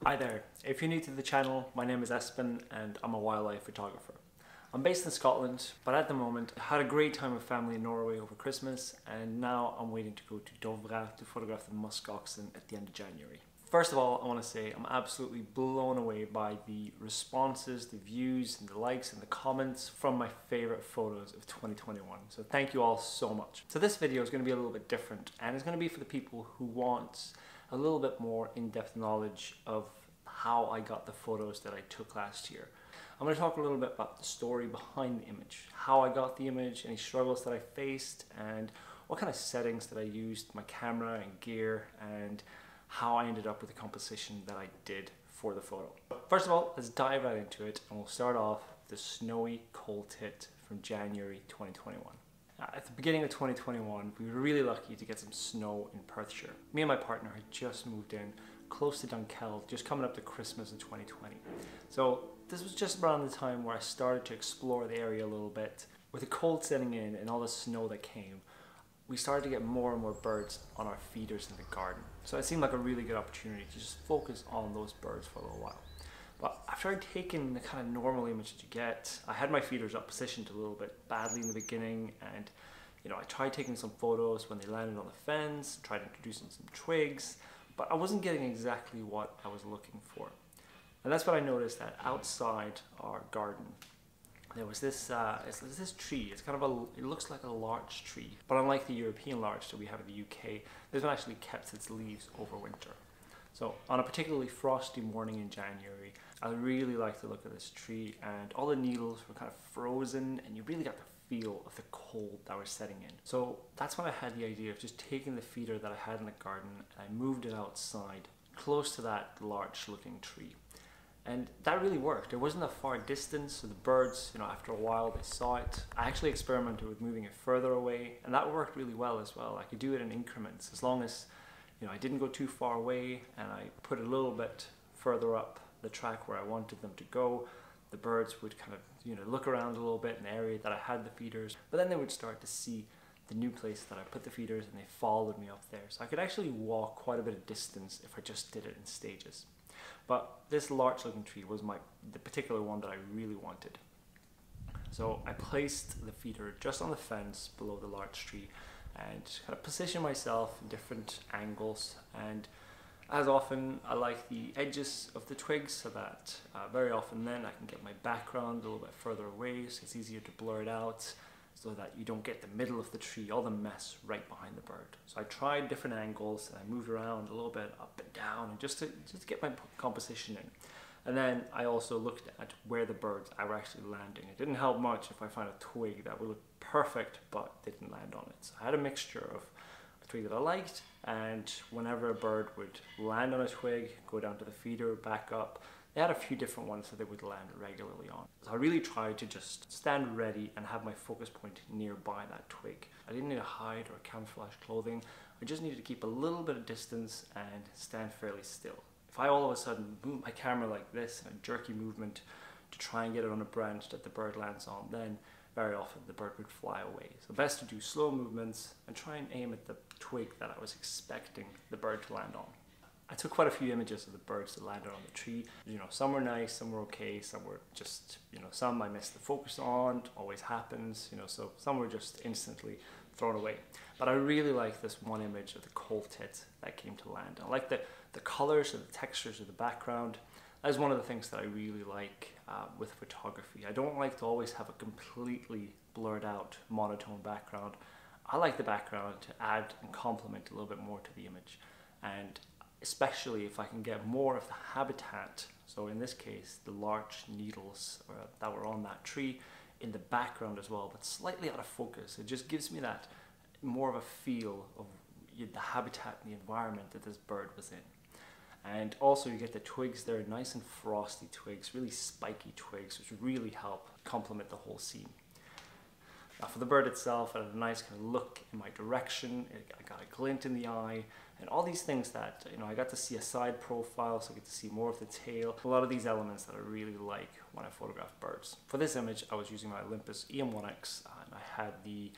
Hi there, if you're new to the channel, my name is Espen and I'm a wildlife photographer. I'm based in Scotland, but at the moment I had a great time with family in Norway over Christmas, and now I'm waiting to go to Dovre to photograph the musk oxen at the end of January. First of all, I want to say I'm absolutely blown away by the responses, the views and the likes and the comments from my favorite photos of 2021. So thank you all so much. So this video is going to be a little bit different, and it's going to be for the people who want a little bit more in-depth knowledge of how I got the photos that I took last year. I'm going to talk a little bit about the story behind the image, how I got the image, any struggles that I faced, and what kind of settings that I used, my camera and gear, and how I ended up with the composition that I did for the photo. First of all, let's dive right into it, and we'll start off with the snowy cold hit from January 2021. At the beginning of 2021, we were really lucky to get some snow in Perthshire. Me and my partner had just moved in close to Dunkeld, just coming up to Christmas in 2020. So this was just around the time where I started to explore the area a little bit. With the cold setting in and all the snow that came, we started to get more and more birds on our feeders in the garden. So it seemed like a really good opportunity to just focus on those birds for a little while. But after I'd taken the kind of normal image that you get, I had my feeders up positioned a little bit badly in the beginning, and I tried taking some photos when they landed on the fence, tried introducing some twigs, but I wasn't getting exactly what I was looking for. And that's when I noticed that outside our garden, there was this this tree. It's kind of it looks like a larch tree, but unlike the European larch that we have in the UK, this one actually kept its leaves over winter. So on a particularly frosty morning in January, I really liked the look of this tree, and all the needles were kind of frozen, and you really got the feel of the cold that was setting in. So that's when I had the idea of just taking the feeder that I had in the garden, and I moved it outside close to that larch looking tree. And that really worked. It wasn't a far distance, so the birds, after a while they saw it. I actually experimented with moving it further away, and that worked really well as well. I could do it in increments as long as I didn't go too far away, and I put a little bit further up the track where I wanted them to go. The birds would kind of look around a little bit in the area that I had the feeders, but then they would start to see the new place that I put the feeders, and they followed me up there. So I could actually walk quite a bit of distance if I just did it in stages. But this larch looking tree was the particular one that I really wanted. So I placed the feeder just on the fence below the larch tree and kind of position myself in different angles, and as often I like the edges of the twigs so that very often then I can get my background a little bit further away, so it's easier to blur it out so that you don't get the middle of the tree, all the mess right behind the bird. So I tried different angles, and I moved around a little bit up and down, and just to get my composition in. And then I also looked at where the birds were actually landing. It didn't help much if I found a twig that would look perfect but didn't land on it. So I had a mixture of a twig that I liked, and whenever a bird would land on a twig, go down to the feeder, back up, they had a few different ones that they would land regularly on. So I really tried to just stand ready and have my focus point nearby that twig. I didn't need to hide or camouflage clothing. I just needed to keep a little bit of distance and stand fairly still. If I all of a sudden move my camera like this in a jerky movement to try and get it on a branch that the bird lands on, then very often the bird would fly away. So best to do slow movements and try and aim at the twig that I was expecting the bird to land on. I took quite a few images of the birds that landed on the tree. Some were nice, some were okay, some were just, some I missed the focus on, always happens, so some were just instantly thrown away. But I really like this one image of the cold tit that came to land. I like the colors and the textures of the background. That's one of the things that I really like with photography. I don't like to always have a completely blurred out monotone background. I like the background to add and complement a little bit more to the image. And especially if I can get more of the habitat, so in this case the larch needles that were on that tree in the background as well, but slightly out of focus. It just gives me that more of a feel of the habitat and the environment that this bird was in. And also you get the twigs there, nice and frosty twigs, really spiky twigs, which really help complement the whole scene. Now for the bird itself, it had a nice kind of look in my direction. I got a glint in the eye, and all these things that, I got to see a side profile, so I get to see more of the tail. A lot of these elements that I really like when I photograph birds. For this image, I was using my Olympus EM1X, and I had the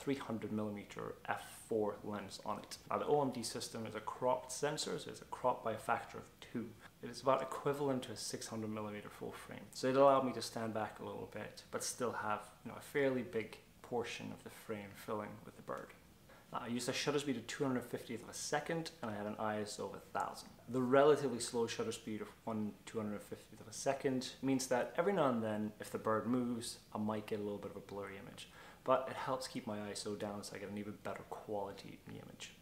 300mm f4 lens on it. Now the OMD system is a cropped sensor, so it's a crop by a factor of 2. It is about equivalent to a 600mm full frame. So it allowed me to stand back a little bit, but still have a fairly big portion of the frame filling with the bird. I used a shutter speed of 250th of a second, and I had an ISO of 1000. The relatively slow shutter speed of 1/250th of a second means that every now and then, if the bird moves, I might get a little bit of a blurry image. But it helps keep my ISO down so I get an even better quality in the image.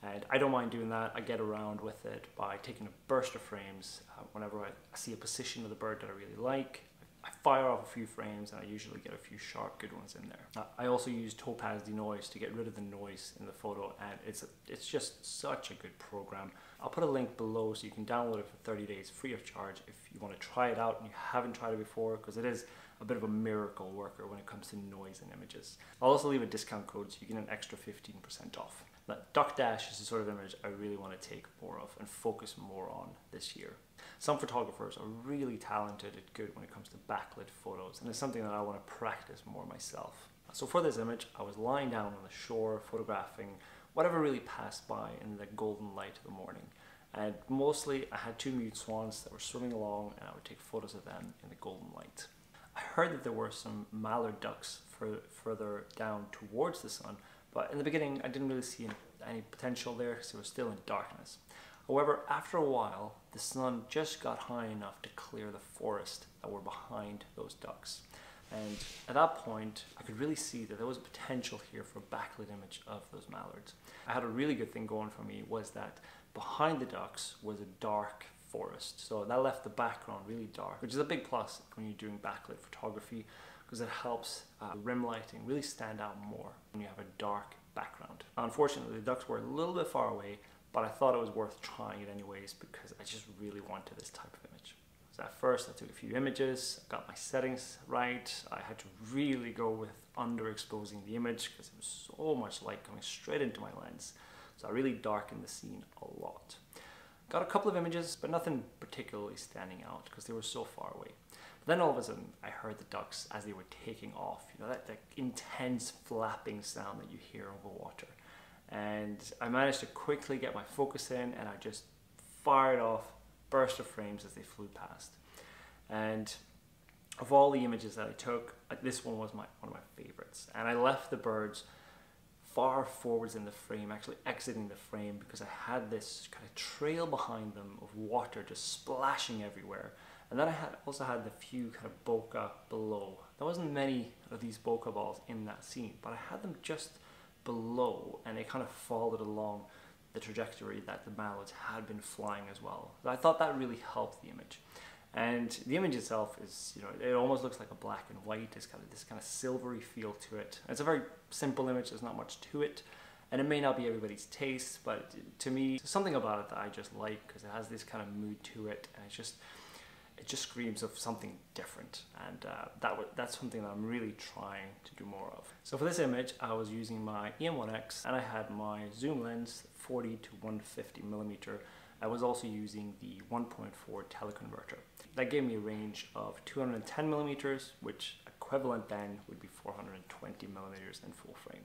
And I don't mind doing that. I get around with it by taking a burst of frames. Whenever I see a position of the bird that I really like, I fire off a few frames, and I usually get a few sharp, good ones in there. I also use Topaz Denoise to get rid of the noise in the photo, and it's just such a good program. I'll put a link below so you can download it for 30 days free of charge if you want to try it out and you haven't tried it before, because it is a bit of a miracle worker when it comes to noise and images. I'll also leave a discount code so you get an extra 15% off. Now, Duck Dash is the sort of image I really want to take more of and focus more on this year. Some photographers are really talented and good when it comes to backlit photos, and it's something that I want to practice more myself. So for this image, I was lying down on the shore photographing whatever really passed by in the golden light of the morning. And mostly I had two mute swans that were swimming along, and I would take photos of them in the golden light. I heard that there were some mallard ducks further down towards the sun, but in the beginning I didn't really see any potential there because it was still in darkness. However, after a while, the sun just got high enough to clear the forest that were behind those ducks. And at that point, I could really see that there was potential here for a backlit image of those mallards. I had a really good thing going for me, was that behind the ducks was a dark forest. So that left the background really dark, which is a big plus when you're doing backlit photography, because it helps rim lighting really stand out more when you have a dark background. Unfortunately, the ducks were a little bit far away, but I thought it was worth trying it anyways because I just really wanted this type of image. So at first I took a few images, got my settings right. I had to really go with underexposing the image because it was so much light coming straight into my lens. So I really darkened the scene a lot. Got a couple of images, but nothing particularly standing out because they were so far away. But then all of a sudden I heard the ducks as they were taking off, that intense flapping sound that you hear over water. And I managed to quickly get my focus in, and I just fired off burst of frames as they flew past. And of all the images that I took, this one was one of my favorites. And I left the birds far forwards in the frame, actually exiting the frame, because I had this kind of trail behind them of water just splashing everywhere. And then I also had the few kind of bokeh below. There wasn't many of these bokeh balls in that scene, but I had them just below, and they kind of followed along the trajectory that the mallards had been flying as well. So I thought that really helped the image. And the image itself is, it almost looks like a black and white. It's got this kind of silvery feel to it. And it's a very simple image, there's not much to it. And it may not be everybody's taste, but to me, there's something about it that I just like because it has this kind of mood to it, and it just screams of something different, and that's something that I'm really trying to do more of. So for this image, I was using my EM1X, and I had my zoom lens 40 to 150mm. I was also using the 1.4 teleconverter. That gave me a range of 210mm, which equivalent then would be 420mm in full frame.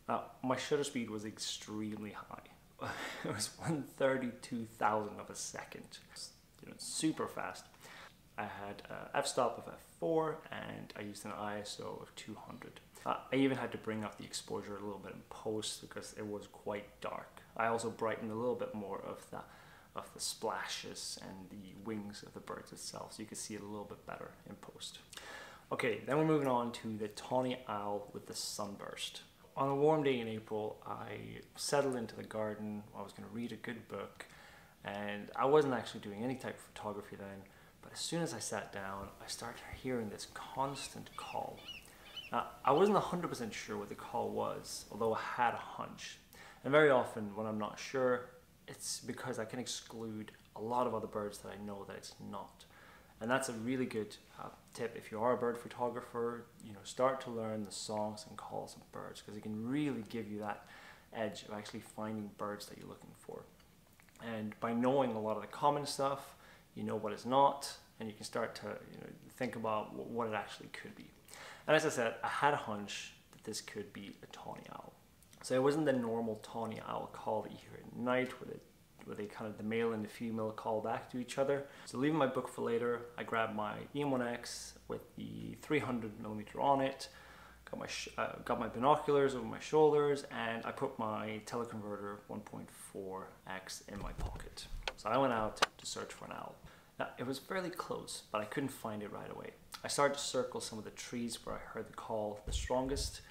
Now, my shutter speed was extremely high. It was 1/32,000 of a second. Super fast. I had f-stop of f4, and I used an ISO of 200. I even had to bring up the exposure a little bit in post because it was quite dark. I also brightened a little bit more of the splashes and the wings of the birds itself, so you could see it a little bit better in post. Okay, then we're moving on to the tawny owl with the sunburst. On a warm day in April, I settled into the garden. I was going to read a good book, and I wasn't actually doing any type of photography then. But as soon as I sat down, I started hearing this constant call. Now, I wasn't 100% sure what the call was, although I had a hunch. And very often when I'm not sure, it's because I can exclude a lot of other birds that I know that it's not. And that's a really good tip if you are a bird photographer. Start to learn the songs and calls of birds, because it can really give you that edge of actually finding birds that you're looking for. And by knowing a lot of the common stuff, you know what is not, and you can start to think about what it actually could be. And as I said, I had a hunch that this could be a tawny owl. So it wasn't the normal tawny owl call that you hear at night where the male and the female call back to each other. So leaving my book for later, I grabbed my EM1X with the 300mm on it, got my binoculars over my shoulders, and I put my teleconverter 1.4X in my pocket. So I went out to search for an owl. Now, it was fairly close, but I couldn't find it right away. I started to circle some of the trees where I heard the call the strongest,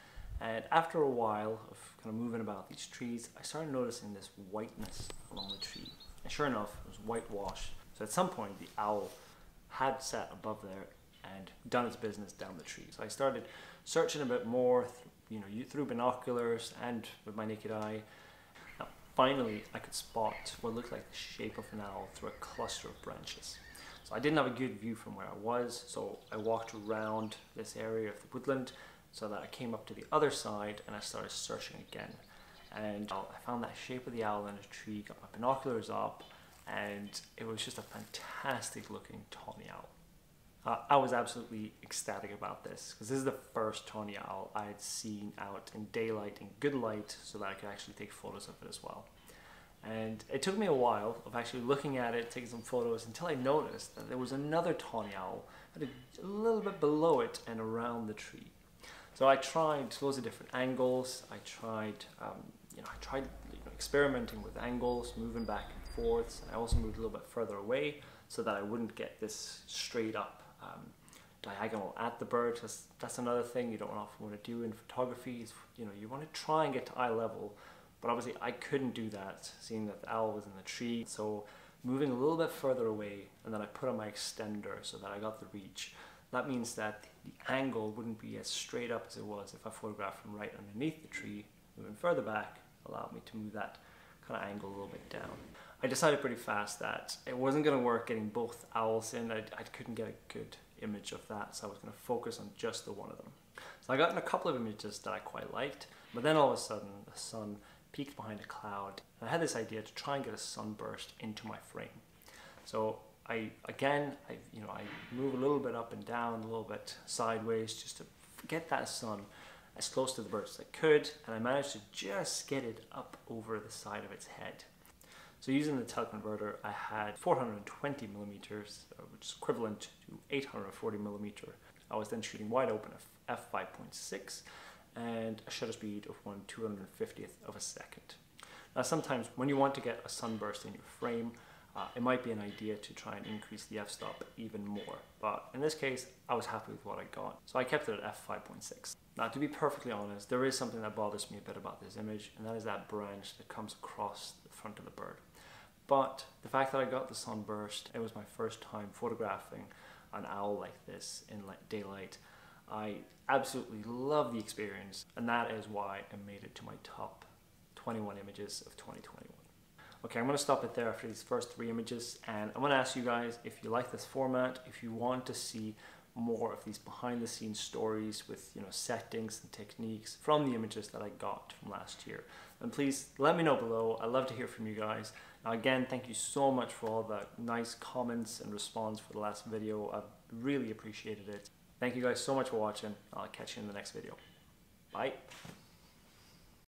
and after a while of kind of moving about these trees, I started noticing this whiteness along the tree. And sure enough, it was whitewash. So at some point, the owl had sat above there and done its business down the tree. So I started searching a bit more, through binoculars and with my naked eye. Now, finally, I could spot what looked like the shape of an owl through a cluster of branches. So I didn't have a good view from where I was, so I walked around this area of the woodland so that I came up to the other side and I started searching again. And I found that shape of the owl in a tree, got my binoculars up, and it was just a fantastic looking tawny owl. I was absolutely ecstatic about this because this is the first tawny owl I had seen out in daylight, in good light, so that I could actually take photos of it as well. And it took me a while of actually looking at it, taking some photos, until I noticed that there was another tawny owl a little bit below it and around the tree. So I tried loads of different angles. I tried experimenting with angles, moving back and forth. And I also moved a little bit further away so that I wouldn't get this straight up diagonal at the bird. Because that's another thing you don't often want to do in photography. Is, you want to try and get to eye level, but obviously I couldn't do that, seeing that the owl was in the tree. So moving a little bit further away, and then I put on my extender so that I got the reach. That means that the angle wouldn't be as straight up as it was if I photographed from right underneath the tree. Moving further back allowed me to move that kind of angle a little bit down. I decided pretty fast that it wasn't going to work getting both owls in. I couldn't get a good image of that, so I was going to focus on just the one of them. So I got in a couple of images that I quite liked, but then all of a sudden the sun peeked behind a cloud. And I had this idea to try and get a sunburst into my frame. So I move a little bit up and down, a little bit sideways, just to get that sun as close to the bird as I could, and I managed to just get it up over the side of its head. So using the teleconverter, I had 420mm, which is equivalent to 840mm. I was then shooting wide open at f5.6 and a shutter speed of 1/250th of a second. Now sometimes when you want to get a sunburst in your frame, it might be an idea to try and increase the f-stop even more. But in this case, I was happy with what I got. So I kept it at f5.6. Now to be perfectly honest, there is something that bothers me a bit about this image, and that is that branch that comes across the front of the bird. But the fact that I got the sunburst, it was my first time photographing an owl like this in daylight. I absolutely love the experience, and that is why I made it to my top 21 images of 2021. Okay, I'm going to stop it there after these first 3 images, and I'm going to ask you guys if you like this format, if you want to see more of these behind the scenes stories with settings and techniques from the images that I got from last year. And please let me know below. I love to hear from you guys. Now again, thank you so much for all the nice comments and response for the last video. I really appreciated it. Thank you guys so much for watching. I'll catch you in the next video. Bye.